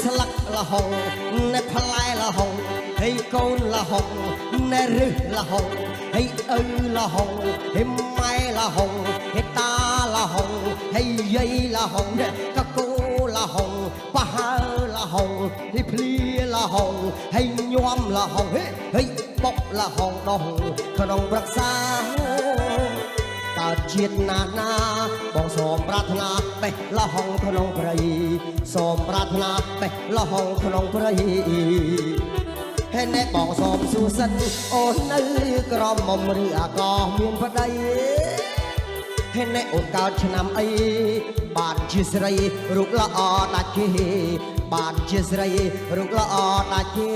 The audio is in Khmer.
ស្លឹកលហុងណែផ្លែលហុងហើយកូនលហុងណែរឹសលហុងហើយឪលហុងហើយម៉ែលហុងហើយតាលហុងហើយយាយលហុងកកូលហុងបហើលហុងហើយភ្លៀលហុងហើយញោមលហុងហើយបុកលហុងដោះក្នុងប្រឹក្សាកើតជាតិណានាបងសូមប្រាថ្នាបេះលហុងក្នុងព្រៃសូមប្រាថ្នាបេះលហុងក្នុងព្រៃហើយណែបងសូមសួរសិនអូននៅក្រមុំឬអាកោមានប្តីហើយណែអូនកើតឆ្នាំអីបានជាស្រីរូបល្អដាច់គេបានជាស្រីរូបល្អដាច់គេ